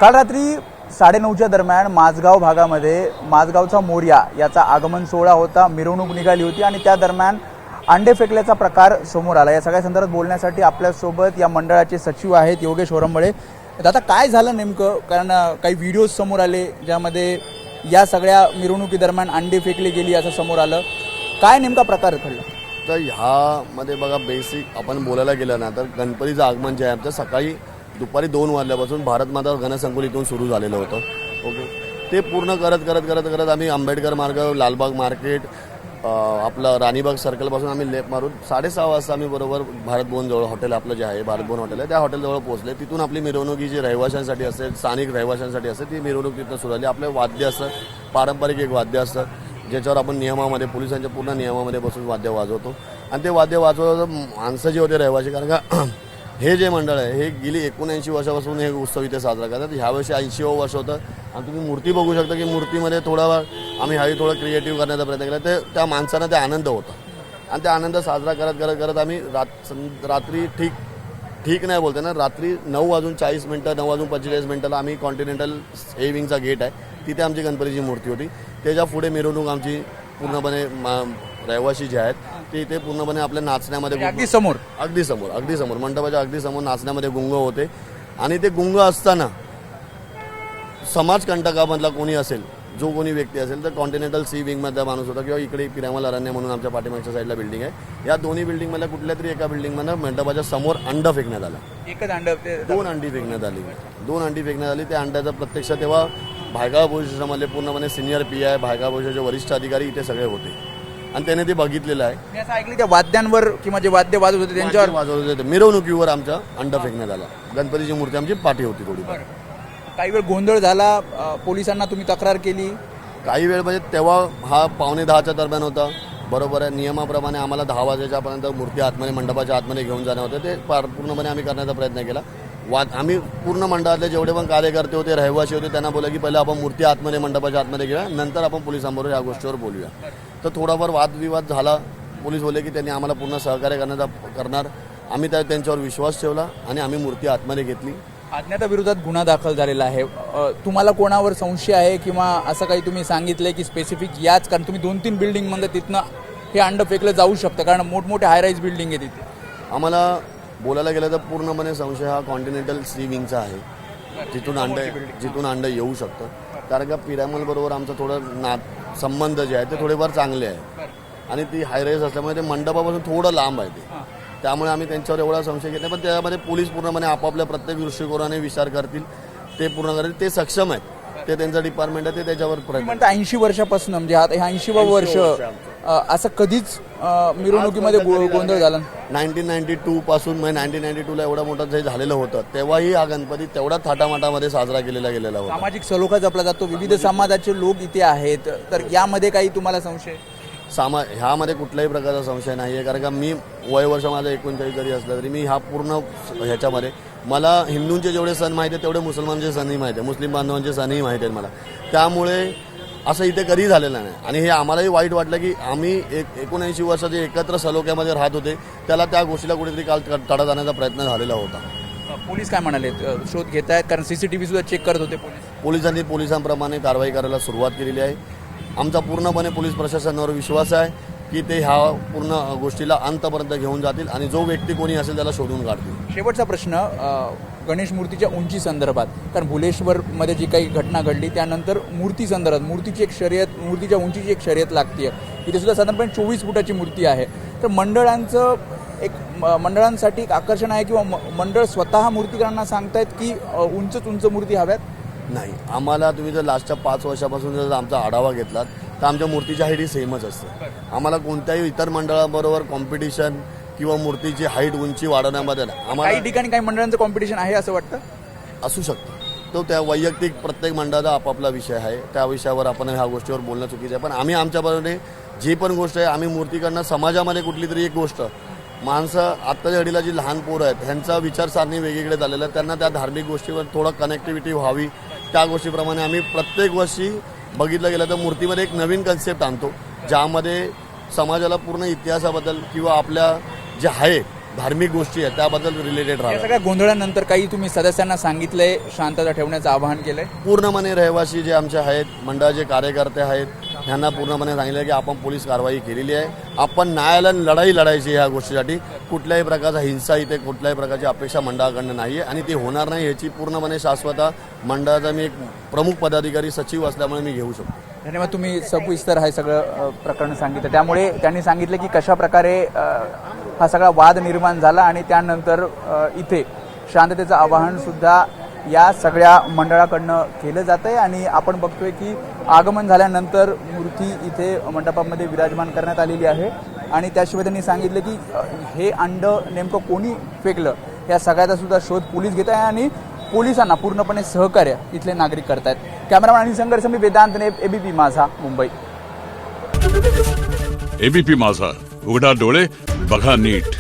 काल रात्री 9:30च्या दरम्यान माझगाव भागामध्ये माझगावचा मोर्या याचा आगमन सोहळा होता, मिरवणूक निघाली होती आणि त्या दरम्यान अंडे फेकल्याचा प्रकार समोर आला। या सगळ्या संदर्भात बोलण्यासाठी आपल्यासोबत या मंडळाचे सचिव आहेत योगेश होरंबळे। दादा, काय झालं नेमकं? कारण काही व्हिडिओज समोर आले ज्यामध्ये या सगळ्या मिरवणुकी दरम्यान अंडे फेकली गेली असं समोर आलं। काय नेमका प्रकार घडला? तर ह्यामध्ये बघा, बेसिक आपण बोलायला गेलं ना तर गणपतीचं आगमन जे आहे आमचं सकाळी दुपारी 2 वाजल्यापासून भारत माता गणसंकुल इथून सुरू झालेलं होतं। ओके, ते पूर्ण करत आम्ही आंबेडकर मार्ग, लालबाग मार्केट, आपलं राणीबाग सर्कलपासून आम्ही लेफ्ट मारून 6:30 वाजता आम्ही बरोबर भारत भवनजवळ हॉटेल आपलं जे आहे भारत भवन हॉटेल आहे त्या हॉटेलजवळ पोहोचले। तिथून आपली मिरवणुकी जी रहिवाशांसाठी असते, स्थानिक रहिवाशांसाठी असते, ती मिरवणूक तिथं सुरू झाली। आपलं वाद्य असतं, पारंपरिक एक वाद्य असतं ज्याच्यावर आपण नियमामध्ये, पोलिसांच्या पूर्ण नियमामध्ये बसून वाद्य वाजवतो आणि ते वाद्य वाजवलं माणसं जे होते रहिवाशी, कारण का हे जे मंडळ आहे हे गेली 79 वर्षापासून हे उत्सव इथे साजरा करतात। ह्यावर्षी 80वं वर्ष होतं आणि तुम्ही मूर्ती बघू शकता की मूर्तीमध्ये थोडा आम्ही ह्यावेळी थोडं क्रिएटिव्ह करण्याचा प्रयत्न केला। ते त्या माणसांना ते आनंद होता आणि त्या आनंद साजरा करत आम्ही रात्री ठीक नाही बोलते ना, रात्री 9:40 मिनिटं 9:45 आम्ही कॉन्टिनेंटल ए विंगचा गेट आहे तिथे आमची गणपतीची मूर्ती होती। त्याच्या पुढे मिरवणूक आमची पूर्णपणे रहिवाशी जे आहेत ते इथे पूर्णपणे आपल्या नाचण्यामध्ये अगदी समोर मंडपाच्या अगदी समोर नाचण्यामध्ये गुंग होते आणि ते गुंग असताना समाजकंटकामधला कोणी असेल, जो कोणी व्यक्ती असेल तर कॉन्टिनेंटल सी विंगमधला माणूस होता किंवा इकडे पिरामल अरण्य म्हणून आमच्या पाठीमागच्या साईडला बिल्डिंग आहे, या दोन्ही बिल्डिंगमधल्या कुठल्या तरी एका बिल्डिंगमध्ये मंडपाच्या समोर अंड फेकण्यात आलं। एकच अंड? 2 अंडी फेकण्यात आली। त्या अंड्याचा प्रत्यक्ष तेव्हा भायगाव पोलीस स्टेशनमधले पूर्णपणे सिनियर PI, भायगाव पोलिसाचे वरिष्ठ अधिकारी इथे सगळे होते आणि त्याने ते बघितलेलं आहे। मी असं ऐकलं त्या वाद्यांवर किंवा जे वाद्य वाजवत होते त्यांच्यावर वाजवत होते, मिरवणुकीवर आमचा अंड फेकण्यात आला। गणपतीची मूर्ती आमची पाठी होती थोडी। काही वेळ गोंधळ झाला, पोलिसांना तुम्ही तक्रार केली? काही वेळ म्हणजे तेव्हा हा 9:45च्या दरम्यान होता, बरोबर आहे। नियमाप्रमाणे आम्हाला 10 वाजेच्यापर्यंत मूर्ती आतमध्ये मंडपाच्या आतमध्ये घेऊन जाणं होतं, ते पूर्णपणे आम्ही करण्याचा प्रयत्न केला। आम्ही पूर्ण मंडळातले जेवढे पण कार्यकर्ते होते, रहिवासी होते, त्यांना बोला की पहिले आपण मूर्ती आतमध्ये मंडपाच्या आतमध्ये घेऊया, नंतर आपण पोलिसांबरोबर या गोष्टीवर बोलूया। तर थोडाफार वादविवाद झाला। पोलीस बोलले की त्यांनी आम्हाला पूर्ण सहकार्य करणार। आम्ही त्यांच्यावर विश्वास ठेवला आणि आम्ही मूर्ती आतमध्ये घेतली। अज्ञाताविरोधात गुन्हा दाखल झालेला आहे। तुम्हाला कोणावर संशय आहे किंवा असं काही तुम्ही सांगितलंय की स्पेसिफिक याच, कारण तुम्ही 2-3 बिल्डिंगमध्ये तिथनं हे अंड फेकलं जाऊ शकतं कारण मोठमोठे हायराईज बिल्डिंग आहे तिथे? आम्हाला बोलायला गेलं तर पूर्णपणे संशय हा कॉन्टिनेंटल सी विंगचा आहे, जिथून अंड येऊ शकतं। कारण का पिरामल बरोबर आमचं थोडं संबंध जे आहे ते थोडेफार चांगले आहे आणि ती हायराईज असल्यामुळे ते मंडपापासून थोडं लांब आहे ते, त्यामुळे आम्ही त्यांच्यावर एवढा संशय घेत नाही। पण त्यामध्ये पोलीस पूर्णपणे आपापल्या प्रत्येक दृष्टिकोनाने विचार करतील, ते पूर्ण करतील, ते सक्षम आहेत, ते त्यांचं डिपार्टमेंट आहे, ते त्याच्यावर प्रयत्न। 80 वर्षापासून म्हणजे आता हे 80वं वर्ष, असं कधीच मिरवणुकीमध्ये गोंधळ झाला? 1992 पासून, म्हणजे 1992ला एवढा मोठा जे झालेलं होतं तेव्हाही हा गणपती तेवढा थाटामाटामध्ये साजरा केलेला होता। सामाजिक सलोखा जपला जातो, विविध समाजाचे लोक इथे आहेत, तर यामध्ये काही तुम्हाला संशय? ह्यामध्ये कुठल्याही प्रकारचा संशय नाही आहे, कारण का मी वर्ष माझं 39 जरी असलं तरी मी ह्या पूर्ण ह्याच्यामध्ये मला हिंदूंचे जेवढे सण माहिती आहेत तेवढे मुसलमानचे सणही माहिती आहे, मुस्लिम बांधवांचे सणही माहिती आहेत मला, त्यामुळे असं इथे कधी झालेलं नाही। आणि हे आम्हालाही वाईट वाटलं की आम्ही 79 वर्ष जे एकत्र सलोख्यामध्ये राहत होते त्याला त्या गोष्टीला कुठेतरी काल तडा जाण्याचा प्रयत्न झालेला होता। पोलीस काय म्हणाले? शोध घेत आहेत, कारण CCTV सुद्धा चेक करत होते पोलिसांनी पोलिसांप्रमाणे कारवाई करायला सुरुवात केलेली आहे। आमचा पूर्णपणे पोलीस प्रशासनावर विश्वास आहे की ते ह्या पूर्ण गोष्टीला अंतपर्यंत घेऊन जातील आणि जो व्यक्ती कोणी असेल त्याला शोधून काढतील। शेवटचा प्रश्न, गणेश मूर्तीच्या उंची संदर्भात, कारण भुलेश्वरमध्ये जी काही घटना घडली त्यानंतर मूर्ती संदर्भात मूर्तीची एक शर्यत, मूर्तीच्या उंचीची एक शर्यत लागते, इथे सुद्धा साधारणपणे 24 फुटाची मूर्ती आहे। तर मंडळांसाठी एक आकर्षण आहे किंवा मंडळ स्वतः मूर्तिकारांना सांगतायत की उंच मूर्ती हव्यात? नाही, आम्हाला तुम्ही जर लास्टच्या 5 वर्षापासून जर आमचा आढावा घेतलात तर आमच्या मूर्तीच्या हाईट ही सेमच असते। आम्हाला कोणत्याही इतर मंडळाबरोबर कॉम्पिटिशन किंवा मूर्तीची हाईट, उंची वाढवण्यामध्ये आम्हाला काही ठिकाणी काही मंडळांचं कॉम्पिटिशन आहे असं वाटतं? असू शकतं, तो त्या वैयक्तिक प्रत्येक मंडळाचा आपापला विषय आहे, त्या विषयावर आपण ह्या गोष्टीवर बोलणं चुकीचं आहे। पण आम्ही आमच्याबरोबर जी पण गोष्ट आहे, आम्ही मूर्तिकांना समाजामध्ये कुठली तरी एक गोष्ट, माणसं आत्ताच्या घडीला जी लहान पोरं आहेत ह्यांचा विचारसरणी वेगवेगळे झालेलं आहे, त्यांना त्या धार्मिक गोष्टीवर थोडं कनेक्टिव्हिटी व्हावी त्या गोष्टीप्रमाणे आम्ही प्रत्येक वर्षी बघितलं गेलं तर मूर्तीमध्ये एक नवीन कन्सेप्ट आणतो, ज्यामध्ये समाजाला पूर्ण इतिहासाबद्दल किंवा आपल्या जे आहे धार्मिक गोष्टी आहेत त्याबद्दल रिलेटेड या राहावं. सगळ्या गोंधळानंतर काही तुम्ही सदस्यांना सांगितलंय, शांतता ठेवण्याचं आवाहन केलंय? पूर्णपणे रहिवासी जे आमचे आहेत, मंडळाचे कार्यकर्ते आहेत, ह्यांना पूर्णपणे सांगितलं की आपण पोलीस कारवाई केलेली आहे. आपण न्यायालयीन लढाई लढायची ह्या गोष्टीसाठी. कुठल्याही प्रकारचा हिंसा इथे कुठल्याही प्रकारची अपेक्षा मंडळाकडनं नाही आहे आणि ती होणार नाही याची पूर्णपणे शाश्वता मंडळाचा मी एक प्रमुख पदाधिकारी सचिव असल्यामुळे मी घेऊ शकतो. धन्यवाद. तुम्ही सविस्तर हे सगळं प्रकरण सांगितलं. त्यामुळे त्यांनी सांगितलं की कशा प्रकारे हा सगळा वाद निर्माण झाला आणि त्यानंतर इथे शांततेचं आवाहन सुद्धा या सगळ्या मंडळाकडनं केलं जात आहे आणि आपण बघतोय की आगमन झाल्यानंतर मूर्ती इथे मंडपामध्ये विराजमान करण्यात आलेली आहे आणि त्याशिवाय त्यांनी सांगितलं की हे अंड नेमकं कोणी फेकलं या सगळ्याचा सुद्धा शोध पोलीस घेत आहे आणि पोलिसांना पूर्णपणे सहकार्य इथले नागरिक करतायत. कॅमेरामॅन आणि संघर्ष मी वेदांतने, एबीपी माझा, मुंबई. एबीपी माझा, उघडा डोळे बघा नीट.